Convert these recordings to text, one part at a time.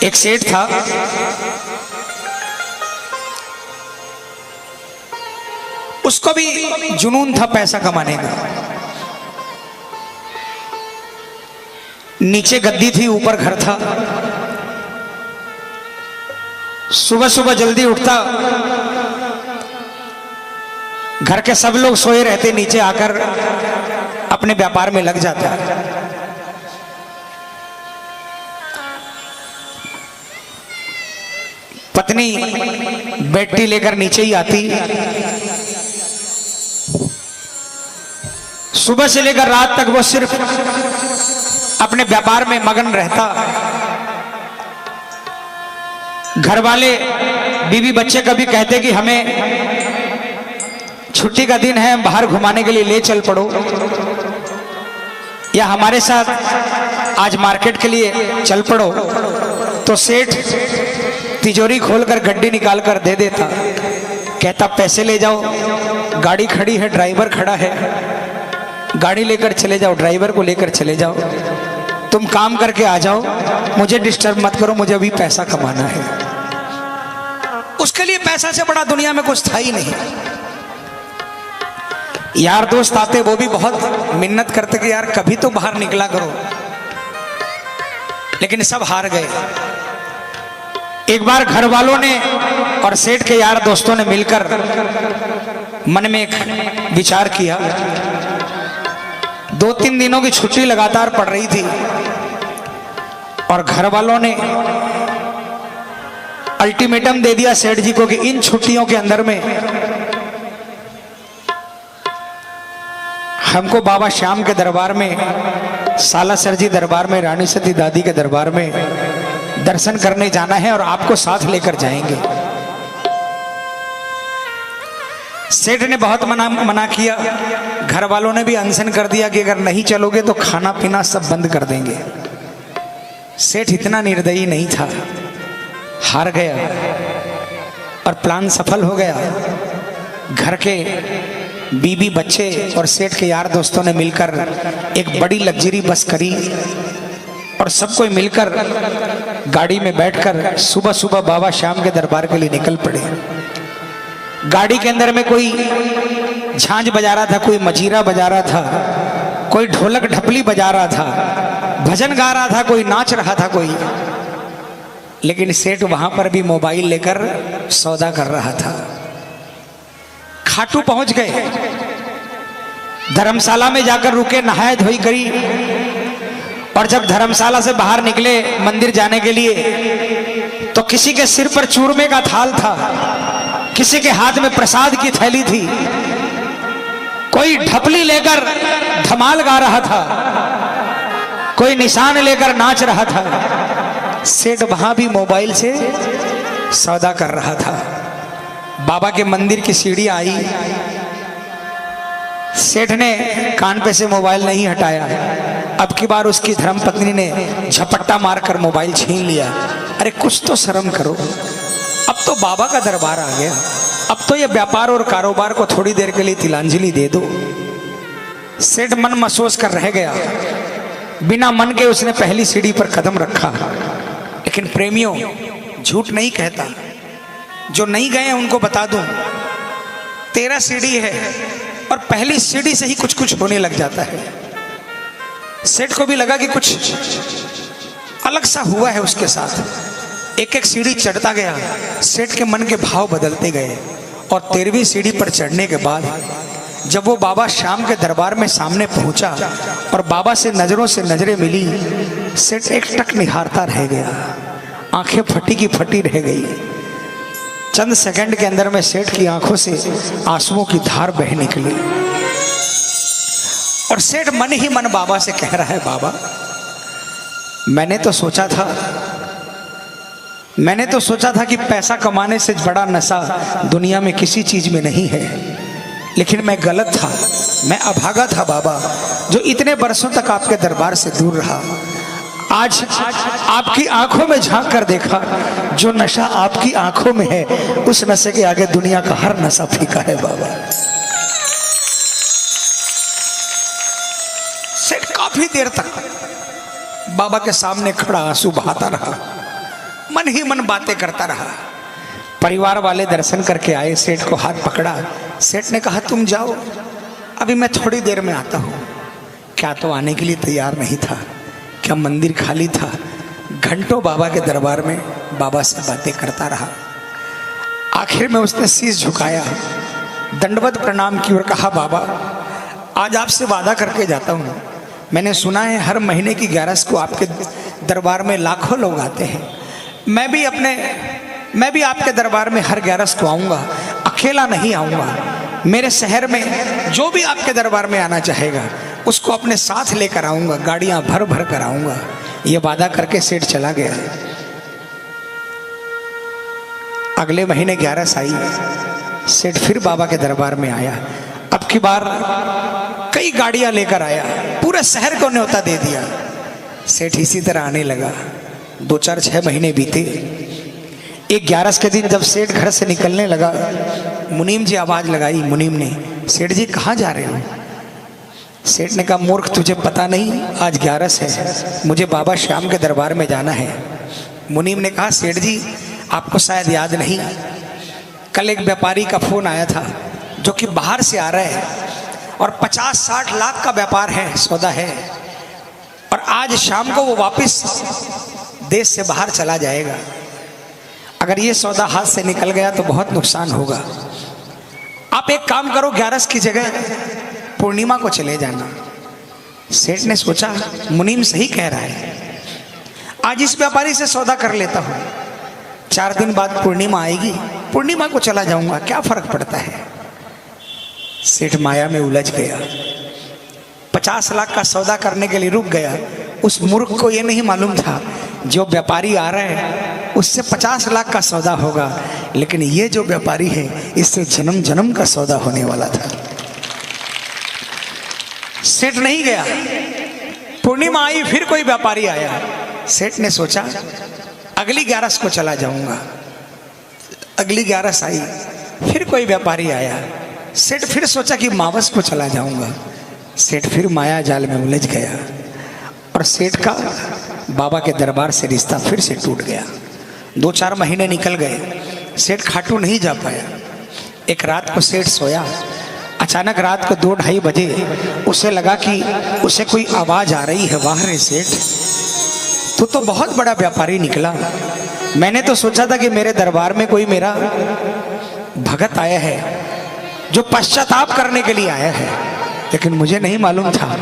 एक सेठ था, उसको भी जुनून था पैसा कमाने का। नीचे गद्दी थी, ऊपर घर था। सुबह सुबह जल्दी उठता, घर के सब लोग सोए रहते, नीचे आकर अपने व्यापार में लग जाता। पत्नी बैटरी लेकर नीचे ही आती। सुबह से लेकर रात तक वो सिर्फ अपने व्यापार में मगन रहता। घर वाले बीवी बच्चे कभी कहते कि हमें छुट्टी का दिन है, हम बाहर घुमाने के लिए ले चल पड़ो, या हमारे साथ आज मार्केट के लिए चल पड़ो, तो सेठ तिजोरी खोलकर गड्डी निकालकर दे देता। कहता पैसे ले जाओ, गाड़ी खड़ी है, ड्राइवर खड़ा है, गाड़ी लेकर चले जाओ, ड्राइवर को लेकर चले जाओ, तुम काम करके आ जाओ, मुझे डिस्टर्ब मत करो, मुझे अभी पैसा कमाना है। उसके लिए पैसा से बड़ा दुनिया में कुछ था ही नहीं। यार दोस्त आते, वो भी बहुत मिन्नत करते कि यार कभी तो बाहर निकला करो, लेकिन सब हार गए। एक बार घर वालों ने और सेठ के यार दोस्तों ने मिलकर मन में एक विचार किया। 2-3 दिनों की छुट्टी लगातार पड़ रही थी और घर वालों ने अल्टीमेटम दे दिया सेठ जी को कि इन छुट्टियों के अंदर में हमको बाबा श्याम के दरबार में, सालासर जी दरबार में, रानी सती दादी के दरबार में दर्शन करने जाना है और आपको साथ लेकर जाएंगे। सेठ ने बहुत मना किया, घर वालों ने भी अनशन कर दिया कि अगर नहीं चलोगे तो खाना पीना सब बंद कर देंगे। सेठ इतना निर्दयी नहीं था, हार गया और प्लान सफल हो गया। घर के बीबी बच्चे और सेठ के यार दोस्तों ने मिलकर एक बड़ी लग्जरी बस करी और सब कोई मिलकर गाड़ी में बैठकर सुबह सुबह बाबा श्याम के दरबार के लिए निकल पड़े। गाड़ी के अंदर में कोई झांझ बजा रहा था, कोई मजीरा बजा रहा था, कोई ढोलक ढपली बजा रहा था, भजन गा रहा था, कोई नाच रहा था कोई। लेकिन सेठ वहां पर भी मोबाइल लेकर सौदा कर रहा था। खाटू पहुंच गए, धर्मशाला में जाकर रुके, नहाए धोई करी और जब धर्मशाला से बाहर निकले मंदिर जाने के लिए तो किसी के सिर पर चूरमे का थाल था, किसी के हाथ में प्रसाद की थैली थी, कोई ढपली लेकर धमाल गा रहा था, कोई निशान लेकर नाच रहा था। सेठ वहां भी मोबाइल से सौदा कर रहा था। बाबा के मंदिर की सीढ़ी आई, सेठ ने कान पे से मोबाइल नहीं हटाया। अब की बार उसकी धर्मपत्नी ने झपट्टा मारकर मोबाइल छीन लिया। अरे कुछ तो शर्म करो, अब तो बाबा का दरबार आ गया, अब तो ये व्यापार और कारोबार को थोड़ी देर के लिए तिलांजलि दे दो। सेठ मन महसूस कर रह गया, बिना मन के उसने पहली सीढ़ी पर कदम रखा। लेकिन प्रेमियों, झूठ नहीं कहता, जो नहीं गए हैं उनको बता दूं, 13 सीढ़ी है और पहली सीढ़ी से ही कुछ कुछ होने लग जाता है। सेठ को भी लगा कि कुछ अलग सा हुआ है उसके साथ। एक एक सीढ़ी चढ़ता गया, सेठ के मन के भाव बदलते गए और 13वीं सीढ़ी पर चढ़ने के बाद जब वो बाबा श्याम के दरबार में सामने पहुंचा और बाबा से नजरों से नजरें मिली, सेठ एक टक निहारता रह गया, आंखें फटी की फटी रह गई। चंद सेकंड के अंदर में सेठ की आंखों से आंसुओं की धार बह निकली और सेठ मन ही मन बाबा से कह रहा है, बाबा मैंने तो सोचा था कि पैसा कमाने से बड़ा नशा दुनिया में किसी चीज में नहीं है, लेकिन मैं गलत था, मैं अभागा था बाबा, जो इतने बरसों तक आपके दरबार से दूर रहा। आज आपकी आंखों में झांक कर देखा, जो नशा आपकी आंखों में है उस नशे के आगे दुनिया का हर नशा फीका है बाबा। सेठ काफी देर तक बाबा के सामने खड़ा आंसू बहाता रहा। मन ही मन बातें करता रहा। परिवार वाले दर्शन करके आए, सेठ को हाथ पकड़ा। सेठ ने कहा तुम जाओ, अभी मैं थोड़ी देर में आता हूँ। क्या तो आने के लिए तैयार नहीं था, क्या मंदिर खाली था। घंटों बाबा के दरबार में बाबा से बातें करता रहा। आखिर में उसने शीश झुकाया, दंडवत प्रणाम की और कहा बाबा आज आपसे वादा करके जाता हूँ। मैंने सुना है हर महीने की 11 को आपके दरबार में लाखों लोग आते हैं। मैं भी आपके दरबार में हर 11 को आऊँगा, अकेला नहीं आऊँगा। मेरे शहर में जो भी आपके दरबार में आना चाहेगा उसको अपने साथ लेकर आऊँगा, गाड़ियाँ भर भर कर आऊँगा। ये वादा करके सेठ चला गया। अगले महीने 11 आई, सेठ फिर बाबा के दरबार में आया। अब की बार कई गाड़ियां लेकर आया, पूरे शहर को न्योता दे दिया। सेठ इसी तरह आने लगा। 2-4-6 महीने बीते। एक 11 के दिन जब सेठ घर से निकलने लगा, मुनीम जी आवाज लगाई। मुनीम ने, सेठ जी कहाँ जा रहे हो? सेठ ने कहा मूर्ख तुझे पता नहीं आज 11 है, मुझे बाबा श्याम के दरबार में जाना है। मुनीम ने कहा सेठ जी आपको शायद याद नहीं, कल एक व्यापारी का फोन आया था जो कि बाहर से आ रहा है और 50-60 लाख का व्यापार है, सौदा है, और आज शाम को वो वापस देश से बाहर चला जाएगा। अगर ये सौदा हाथ से निकल गया तो बहुत नुकसान होगा। आप एक काम करो, 11 की जगह पूर्णिमा को चले जाना। सेठ ने सोचा मुनीम सही कह रहा है, आज इस व्यापारी से सौदा कर लेता हूं। 4 दिन बाद पूर्णिमा आएगी, पूर्णिमा को चला जाऊंगा, क्या फर्क पड़ता है। सेठ माया में उलझ गया। 50 लाख का सौदा करने के लिए रुक गया। उस मूर्ख को यह नहीं मालूम था जो व्यापारी आ रहा है उससे 50 लाख का सौदा होगा, लेकिन ये जो व्यापारी है इससे जन्म जन्म का सौदा होने वाला था। सेठ नहीं गया। पूर्णिमा आई, फिर कोई व्यापारी आया। सेठ ने सोचा अगली 11 को चला जाऊंगा। अगली 11 आई, फिर कोई व्यापारी आया। सेठ फिर सोचा कि मावस को चला जाऊंगा। सेठ फिर माया जाल में उलझ गया और सेठ का बाबा के दरबार से रिश्ता फिर से टूट गया। 2-4 महीने निकल गए, सेठ खाटू नहीं जा पाया। एक रात को सेठ सोया, अचानक रात को 2-2:30 बजे उसे लगा कि उसे कोई आवाज आ रही है। वाह रे सेठ, तू तो बहुत बड़ा व्यापारी निकला। मैंने तो सोचा था कि मेरे दरबार में कोई मेरा भगत आया है जो पश्चाताप करने के लिए आया है, लेकिन मुझे नहीं मालूम था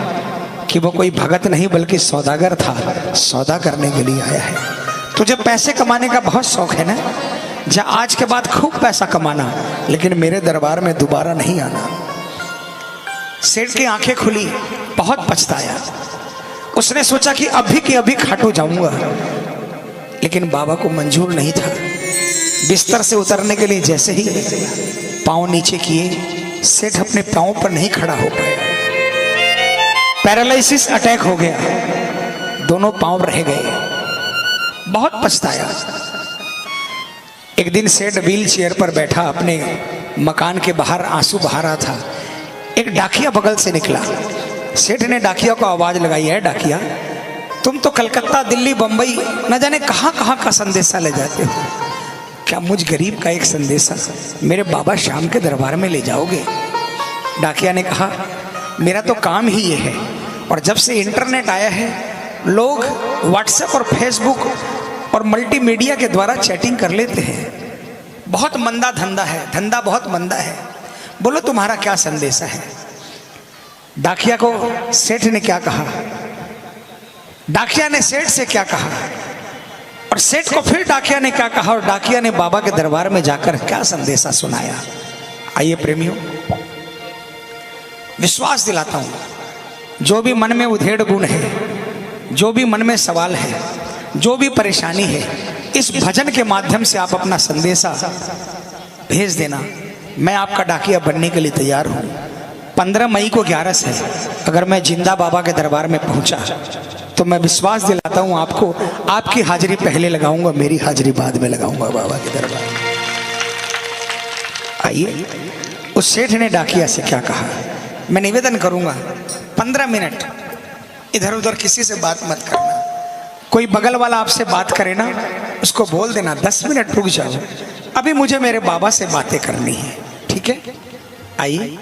कि वो कोई भगत नहीं बल्कि सौदागर था, सौदा करने के लिए आया है। तुझे पैसे कमाने का बहुत शौक है ना, जा आज के बाद खूब पैसा कमाना, लेकिन मेरे दरबार में दोबारा नहीं आना। सेठ की आंखें खुली, बहुत पछताया। उसने सोचा कि अभी के अभी खाटू जाऊंगा, लेकिन बाबा को मंजूर नहीं था। बिस्तर से उतरने के लिए जैसे ही पांव नीचे किए, सेठ अपने पांव पर नहीं खड़ा हो पाया। पैरालिसिस अटैक हो गया, दोनों पांव रह गए। बहुत पछताया। एक दिन सेठ व्हील चेयर पर बैठा अपने मकान के बाहर आंसू बहा रहा था। एक डाकिया बगल से निकला। सेठ ने डाकिया को आवाज लगाई, है डाकिया, तुम तो कलकत्ता, दिल्ली, बंबई न जाने कहां कहां का संदेशा ले जाते हो, क्या मुझ गरीब का एक संदेशा मेरे बाबा श्याम के दरबार में ले जाओगे? डाकिया ने कहा मेरा तो काम ही ये है, और जब से इंटरनेट आया है लोग व्हाट्सएप और फेसबुक और मल्टीमीडिया के द्वारा चैटिंग कर लेते हैं। बहुत मंदा धंधा है, धंधा बहुत मंदा है। बोलो तुम्हारा क्या संदेशा है? डाकिया को सेठ ने क्या कहा, डाकिया ने सेठ से क्या कहा, और सेठ को फिर डाकिया ने क्या कहा, और डाकिया ने बाबा के दरबार में जाकर क्या संदेशा सुनाया। आइए प्रेमियों, विश्वास दिलाता हूं, जो भी मन में उधेड़ गुण है, जो भी मन में सवाल है, जो भी परेशानी है, इस भजन के माध्यम से आप अपना संदेशा भेज देना। मैं आपका डाकिया बनने के लिए तैयार हूं। 15 मई को 11 है। अगर मैं जिंदा बाबा के दरबार में पहुंचा तो मैं विश्वास दिलाता हूं आपको, आपकी हाजिरी पहले लगाऊंगा, मेरी हाजिरी बाद में लगाऊंगा बाबा के दरबार में। आइए, उस सेठ ने डाकिया से क्या कहा। मैं निवेदन करूंगा 15 मिनट इधर उधर किसी से बात मत करना, कोई बगल वाला आपसे बात करे ना, उसको बोल देना 10 मिनट रुक जाओ, अभी मुझे मेरे बाबा से बातें करनी है। ठीक है, आइए।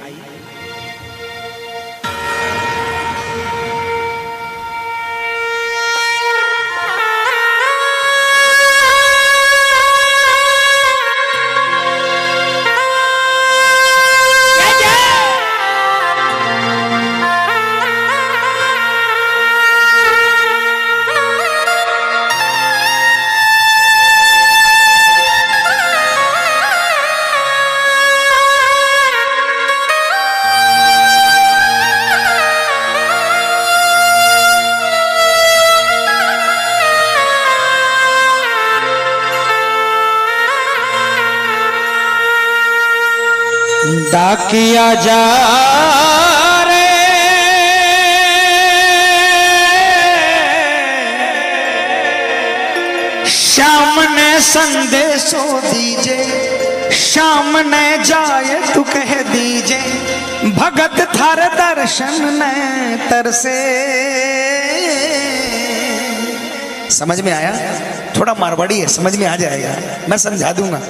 डाकिया जा रे श्याम ने संदेशो दीजे, श्याम ने जाए तू कह दीजे, भगत थार दर्शन ने तरसे। समझ में आया? थोड़ा मारवाड़ी है, समझ में आ जाएगा, मैं समझा दूंगा।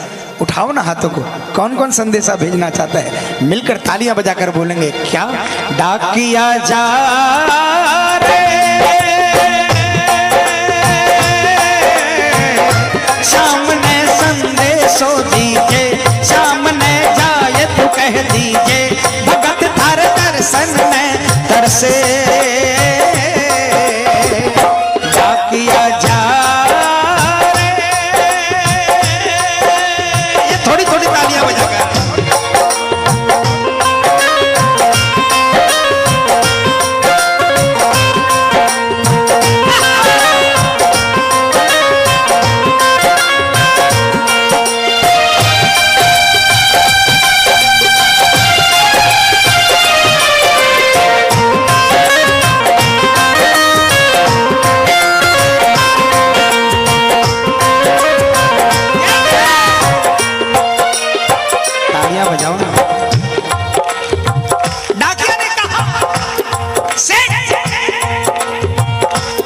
उठाओ ना हाथों को, कौन कौन संदेशा भेजना चाहता है? मिलकर तालियां बजाकर बोलेंगे क्या? डाकिया जा रे सामने संदेशो दीजे, सामने जाए तो कह दीजे, भगत थार दर्शन में तरसे। डाकिया जा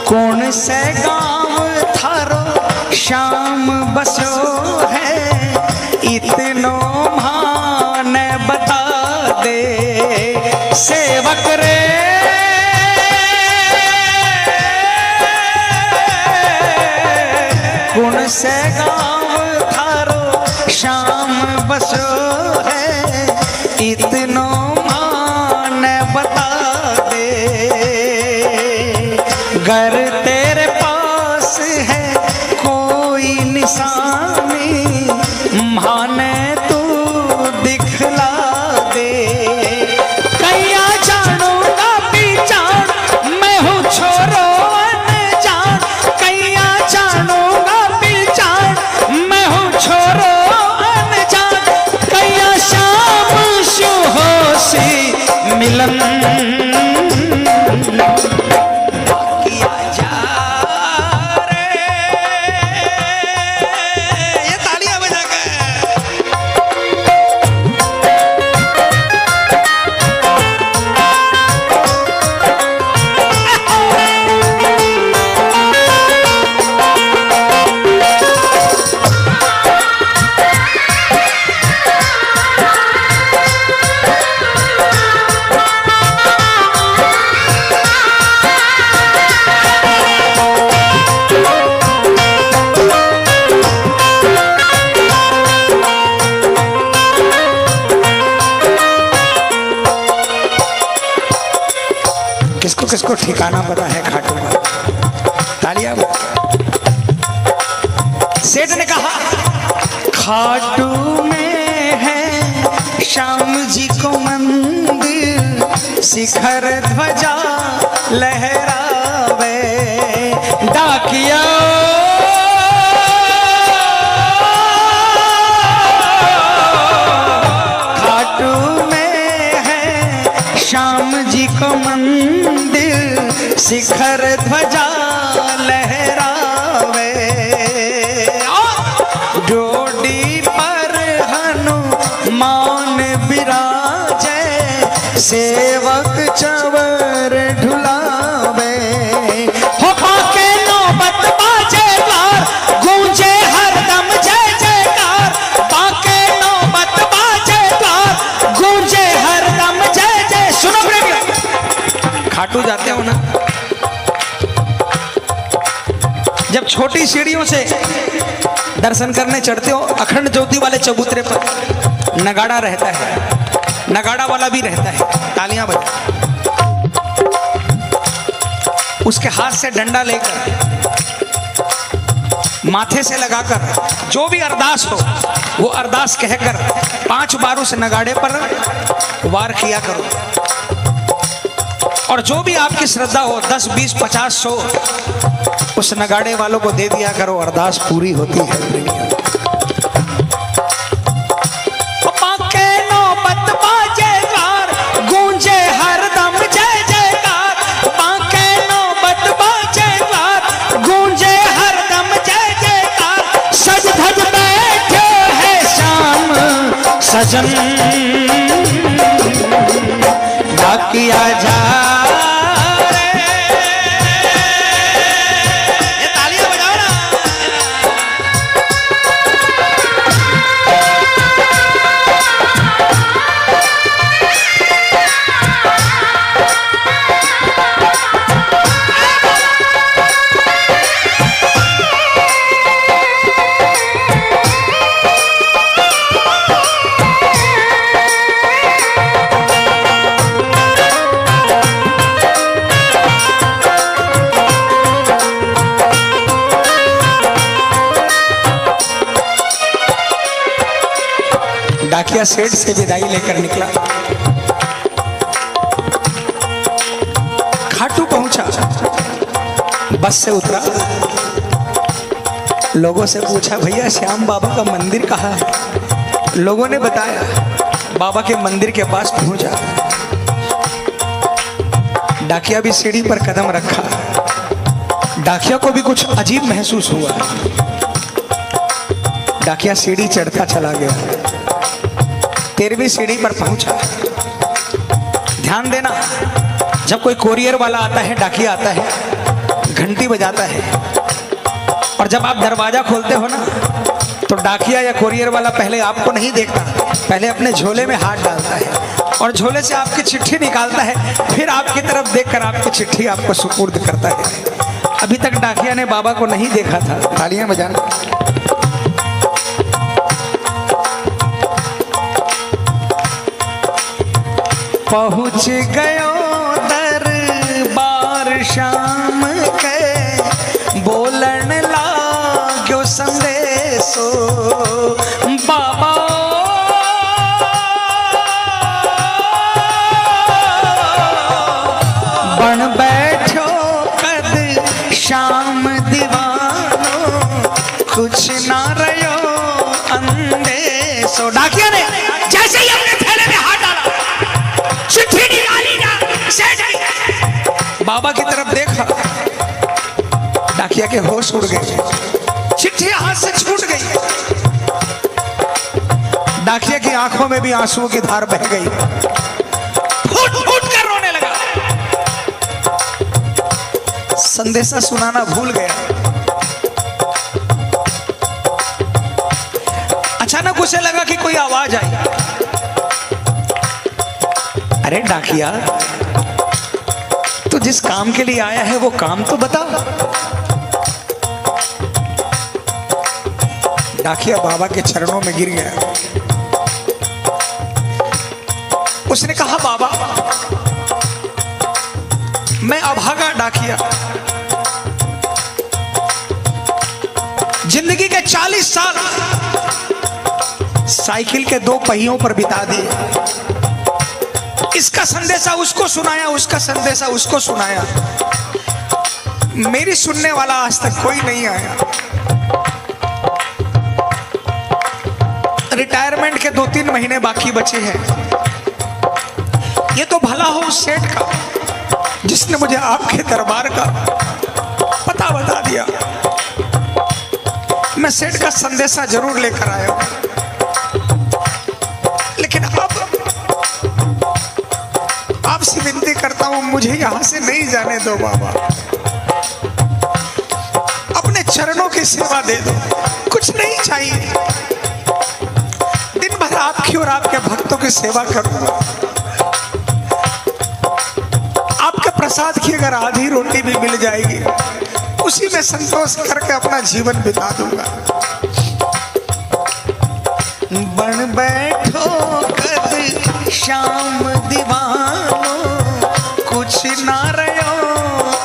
कौन से गांव थारो श्याम बसो है, इतनो मान बता दे सेवक रे। कौन से गांव थारो श्याम बसो है, इतनो मान बता दे। घर तेरे पास है कोई निशानी, माने तू दिखला दे। कैया जानूंगा पहचान मैं हूँ छोरो अनजान, कैया जानूंगा पहचान मैं हूँ छोरो अनजान, कैया शाम सुहोसी मिलन। किसको किसको ठिकाना पता है खाटू का? तालियां। सेठ ने कहा खाटू में है श्याम जी को मंदिर, शिखर ध्वजा लहरावे। डाकिया खाटू में है श्याम जी को मंदिर, शिखर ध्वजा लहरावे। डोडी पर हनुमान विराजे, सेवक चवर ढुलावे। हो के नौबत जब छोटी सीढ़ियों से दर्शन करने चढ़ते हो, अखंड ज्योति वाले चबूतरे पर नगाड़ा रहता है, नगाड़ा वाला भी रहता है, तालियां बजा, उसके हाथ से डंडा लेकर माथे से लगाकर जो भी अरदास हो वो अरदास कहकर 5 बार उस नगाड़े पर वार किया करो। और जो भी आपकी श्रद्धा हो 10, 20, 50, 100 उस नगाड़े वालों को दे दिया करो, अरदास पूरी होती है। गूंजे हरदम जय जयकार, बांके नौबत बाजेदार, गूंजे हरदम जय जयकार, सज धज बैठे है श्याम सजन, डाकिया जा डाकिया सेठ से विदाई लेकर निकला, खाटू पहुंचा, बस से उतरा, लोगों से पूछा भैया श्याम बाबा का मंदिर कहाँ है? लोगों ने बताया बाबा के मंदिर के पास पहुंचा। डाकिया भी सीढ़ी पर कदम रखा, डाकिया को भी कुछ अजीब महसूस हुआ। डाकिया सीढ़ी चढ़ता चला गया, 13वीं सीढ़ी पर पहुंचा। ध्यान देना, जब कोई कोरियर वाला आता है, डाकिया आता है, घंटी बजाता है, और जब आप दरवाजा खोलते हो ना तो डाकिया या कोरियर वाला पहले आपको नहीं देखता, पहले अपने झोले में हाथ डालता है और झोले से आपकी चिट्ठी निकालता है, फिर आपकी तरफ देखकर आपको चिट्ठी आपको सुपुर्द करता है। अभी तक डाकिया ने बाबा को नहीं देखा था। तालियां बजाना। पहुँच गयो दरबार शाम के, बोलन लाग्यो संदेशो, बाबा बन बैठो कद शाम दीवानो, कुछ ना रयो अंदेशो। डाकिया ने जैसे ही अपने थैले में हाथ डाला, चिट्ठी निकाली ना, बाबा की तरफ देखा, डाकिया के होश उड़ गए, चिट्ठी हाथ से छूट गई। डाकिया की आंखों में भी आंसुओं की धार बह गई, फूट फूट कर रोने लगा। संदेशा सुनाना भूल गया। अचानक उसे लगा कि कोई आवाज आई। अरे डाकिया, तू जिस काम के लिए आया है वो काम तो बता। डाकिया बाबा के चरणों में गिर गया। उसने कहा बाबा, मैं अभागा डाकिया, जिंदगी के 40 साल साइकिल के 2 पहियों पर बिता दिए। इसका संदेशा उसको सुनाया, उसका संदेशा उसको सुनाया, मेरी सुनने वाला आज तक कोई नहीं आया। रिटायरमेंट के 2-3 महीने बाकी बचे हैं। ये तो भला हो उस सेठ का जिसने मुझे आपके दरबार का पता बता दिया। मैं सेठ का संदेशा जरूर लेकर आया, लेकिन अब आपसे विनती करता हूं, मुझे यहां से नहीं जाने दो बाबा। अपने चरणों की सेवा दे दो, कुछ नहीं चाहिए। दिन भर आपकी और आपके भक्तों की सेवा करूंगा। आपके प्रसाद की अगर आधी रोटी भी मिल जाएगी उसी में संतोष करके अपना जीवन बिता दूंगा। बन बैठो कद शाम दीवानो, कुछ ना रहो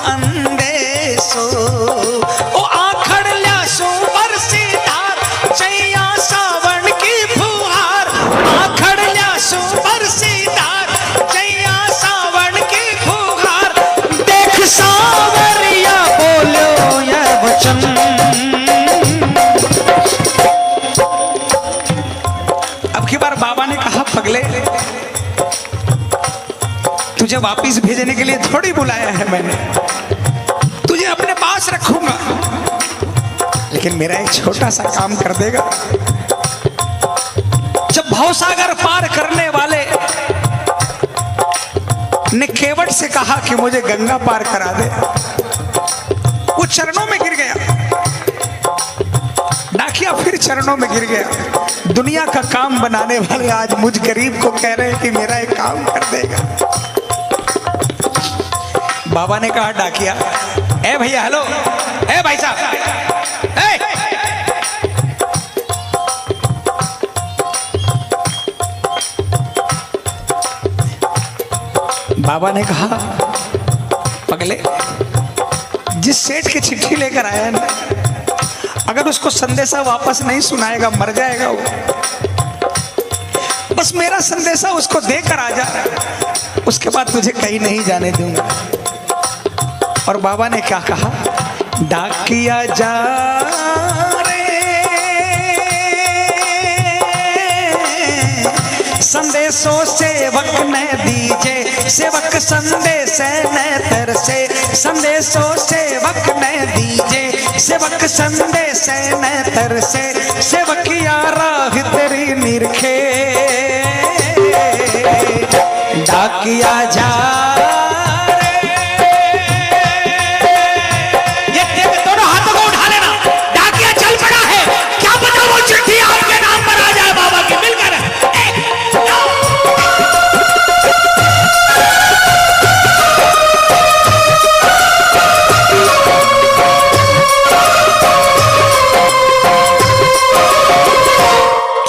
अंदेशो। ओ आखड़ ल्यासो बरसीदार, चैया सावन की फुहार। आखड़ ल्यासो बरसीदार, चैया सावन की फुहार। देख सावरिया बोलो ये वचन। अब की बार बाबा ने कहा, पगले तुझे वापिस भेजने के लिए थोड़ी बुलाया है मैंने, तुझे अपने पास रखूंगा, लेकिन मेरा एक छोटा सा काम कर देगा। जब भवसागर पार करने वाले ने केवट से कहा कि मुझे गंगा पार करा दे, वो चरणों में गिर गया। डाकिया फिर चरणों में गिर गया। दुनिया का काम बनाने वाले आज मुझ गरीब को कह रहे हैं कि मेरा एक काम कर देगा। बाबा ने कहा, डाकिया, ए भैया, हेलो, ए भाई साहब, ए! बाबा ने कहा, पगले, जिस सेठ की चिट्ठी लेकर आया है ना, अगर उसको संदेशा वापस नहीं सुनाएगा मर जाएगा वो। बस मेरा संदेशा उसको देकर आ जा, उसके बाद तुझे कहीं नहीं जाने दूंगा। और बाबा ने क्या कहा, डाकिया जा रे, संदेशों सेवक ने दीजे, सेवक संदेश न तरसे। संदेशों सेवक ने दीजे, सेवक संदेश न तरसे। सेवकिया राह तेरी निरखे, डाकिया जा।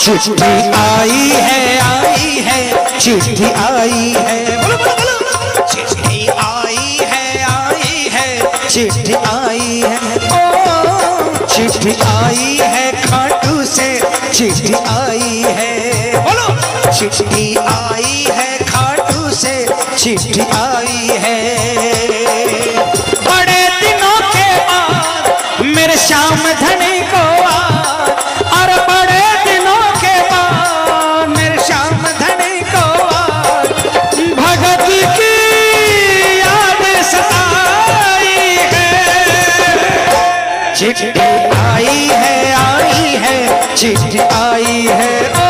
चिट्ठी आई है, चिट्ठी आई है, बोलो बोलो बोलो। चिट्ठी आई है, चिट्ठी आई है, ओ चिट्ठी आई है खाटू से, चिट्ठी आई है, बोलो। चिट्ठी आई है खाटू से, चिट्ठी आई है। बड़े दिनों के बाद मेरे श्याम धनी को और बड़े दिनों के बाद मेरे श्याम धनी को भगत की याद सताई है। चिट्ठी आई है, चिट्ठी आई है, ओ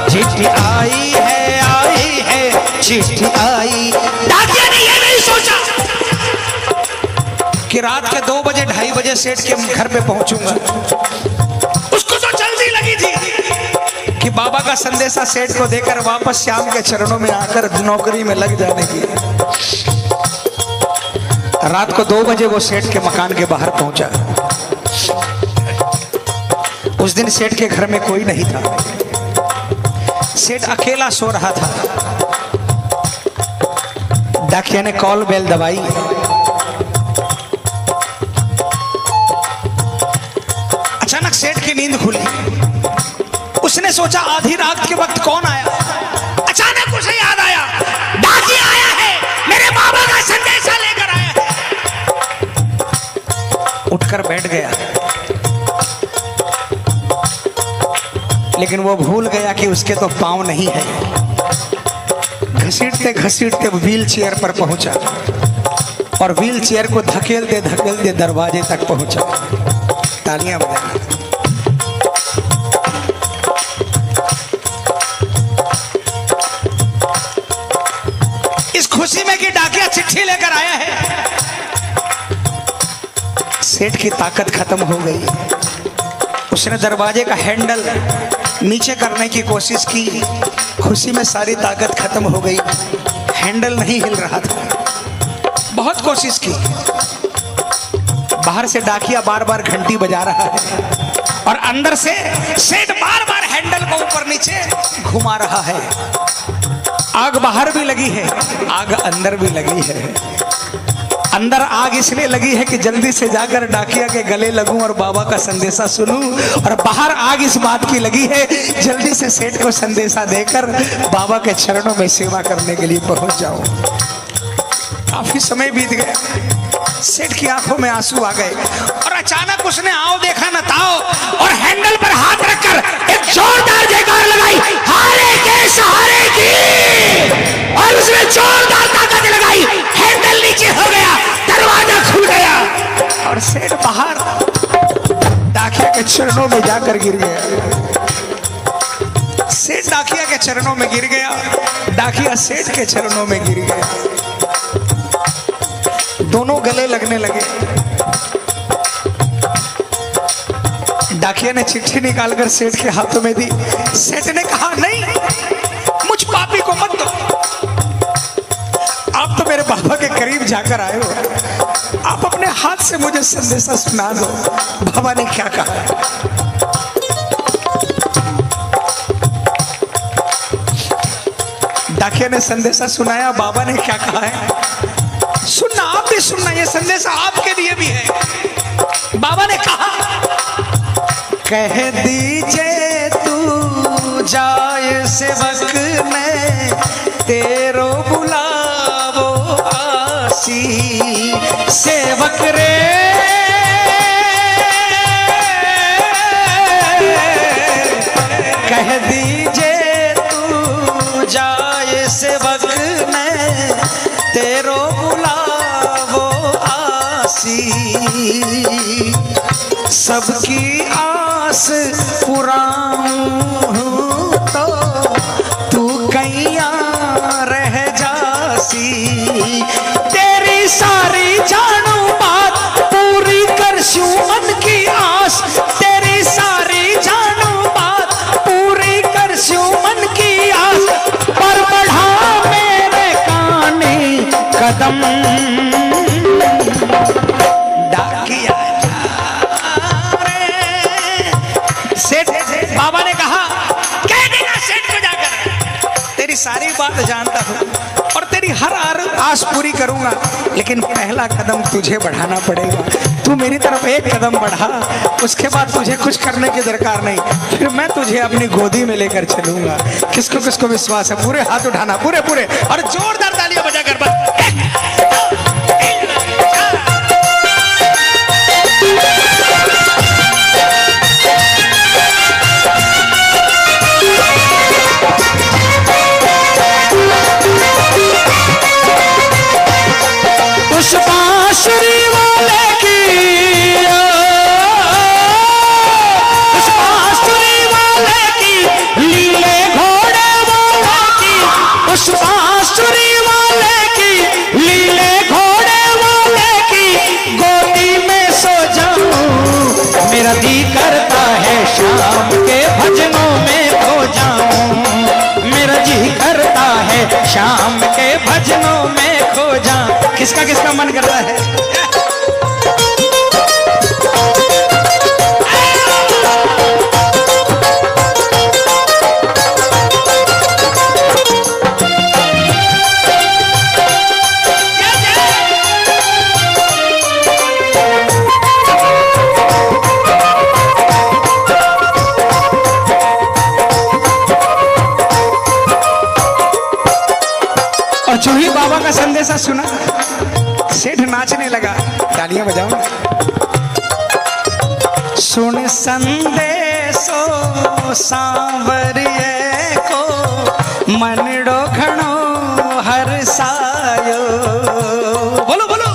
चिट्ठी आई है, चिट्ठी आई। डाकिया ने ये नहीं सोचा कि रात के 2 बजे 2:30 बजे सेठ के घर पे पहुंचूंगा। उसको तो जल्दी लगी थी कि बाबा का संदेशा सेठ को देकर वापस श्याम के चरणों में आकर नौकरी में लग जाने की। रात को 2 बजे वो सेठ के मकान के बाहर पहुंचा। उस दिन सेठ के घर में कोई नहीं था, सेठ अकेला सो रहा था। डाकिया ने कॉल बेल दबाई। अचानक सेठ की नींद खुली। उसने सोचा आधी रात के वक्त कौन आया। अचानक उसे याद आया, डाकिया आया है, मेरे बाबा का संदेशा लेकर आया है। उठकर बैठ गया, लेकिन वो भूल गया कि उसके तो पांव नहीं है। घसीटते घसीटते व्हील चेयर पर पहुंचा और व्हील चेयर को धकेलते धकेलते दरवाजे तक पहुंचा। तालियां बजाना। इस खुशी में कि डाकिया चिट्ठी लेकर आया है, सेठ की ताकत खत्म हो गई। उसने दरवाजे का हैंडल नीचे करने की कोशिश की, खुशी में सारी ताकत खत्म हो गई। हैंडल नहीं हिल रहा था, बहुत कोशिश की। बाहर से डाकिया बार बार घंटी बजा रहा है और अंदर से सेठ बार बार हैंडल को ऊपर नीचे घुमा रहा है। आग बाहर भी लगी है, आग अंदर भी लगी है। अंदर आग इसलिए लगी है कि जल्दी से जाकर डाकिया के गले लगूं और बाबा का संदेशा सुनूं, और बाहर आग इस बात की लगी है जल्दी से सेठ को संदेशा देकर बाबा के चरणों में सेवा करने के लिए पहुंच जाऊं। काफी समय बीत गया, सेठ की आंखों में आंसू आ गए और अचानक उसने आओ देखा न ताओ और हैंडल पर हाथ रखकर एक जोरदार जयकार लगाई, हारे के सहारे की, और उसने जोरदार ताकत लगाई, हैंडल नीचे हो गया, दरवाजा खुल गया और सेठ बाहर डाकिया के चरणों में जाकर गिर गया। सेठ डाकिया के चरणों में गिर गया, डाकिया सेठ के चरणों में गिर गया, दोनों गले लगने लगे। डाकिया ने चिट्ठी निकालकर सेठ के हाथों में दी। सेठ ने कहा नहीं, मुझ पापी को मत दो, आप तो मेरे बाबा के करीब जाकर आए हो, आप अपने हाथ से मुझे संदेशा सुना दो, बाबा ने क्या कहा। डाकिया ने संदेशा सुनाया, बाबा ने क्या कहा है सुनना, आप भी सुनना, ये संदेशा आपके लिए भी है। बाबा ने कहा, कह दीजिए तू जाए सेवक ने तेरो बुलावो आसी, सेवक रे कह दीजिए तू जाए सेवक ने तेरो बुलावो आसी, सबकी आस पुराऊं तो तू कैया रह जासी, तेरी सारी जानू बात पूरी करशूं मन की आस, तेरी सारी जानू बात पूरी करशूं मन की आस, पर बढ़ा मेरे काने कदम। डाकिया सेठ, बाबा ने कहा कह देना सेठ को जाकर, तेरी सारी बात जानता हूं और तेरी हर आस पूरी करूंगा, लेकिन पहला कदम तुझे बढ़ाना पड़ेगा। तू मेरी तरफ एक कदम बढ़ा, उसके बाद तुझे कुछ करने की दरकार नहीं, फिर मैं तुझे अपनी गोदी में लेकर चलूंगा। किसको किसको विश्वास है? पूरे हाथ उठाना, पूरे पूरे, और जोरदार तालियां बजाकर बस। उस बांसुरी वाले की, उस बांसुरी वाले की, लीले घोड़े वाले की, उस बांसुरी वाले की, लीले घोड़े वाले की गोदी में सो जाऊं, मेरा जी करता है शाम के भजनों में खो जाऊं, मेरा जी करता है शाम के भजनों में खो जाऊं। किसका किसका मन करता है? और जो ही बाबा का संदेशा सुना, सेठ नाचने लगा, तालियां बजाओ। सुन संदेशो सांवरिये को, मनड़ो घणो हरसायो, बोलो बोलो।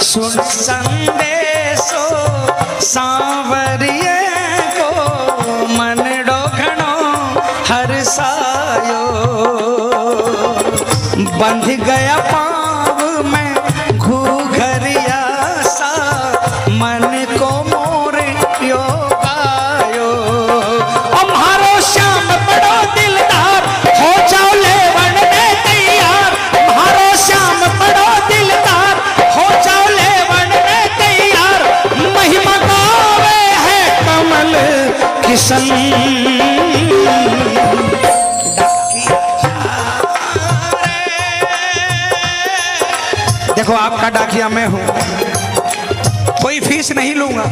सुन संदेशो सांवरिये को, मनड़ो घणो हरसायो, बंध गया पाँव में घूघरिया सा, मन को मोर यो गायो, हमारो श्याम बड़ो दिलदार, हो जाओ लेवन में तैयार, हमारो श्याम बड़ो दिलदार, हो जाओ लेवन में तैयार, सन। देखो आपका डाकिया मैं हूं, कोई फीस नहीं लूंगा।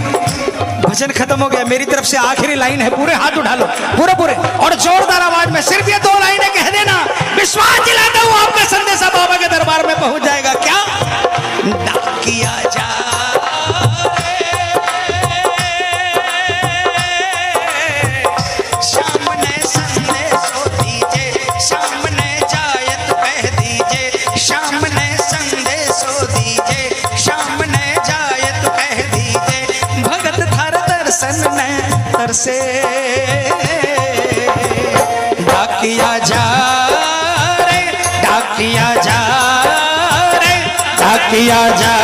भजन खत्म हो गया, मेरी तरफ से आखिरी लाइन है, पूरे हाथ उठा लो, पूरे पूरे और जोरदार आवाज में सिर्फ ये 2 लाइनें कह देना, विश्वास दिलाता हूं आपका संदेशा बाबा के दरबार में पहुंच जाएगा। क्या? डाकिया जा सामने संदेशो दीजे, सामने जायत कह दीजे, सामने संदेशो दीजे, सामने जायत कह दीजे, भगत थर दर्शन ने तरसे। डाकिया जा रे, डाकिया जा रे, डाकिया जा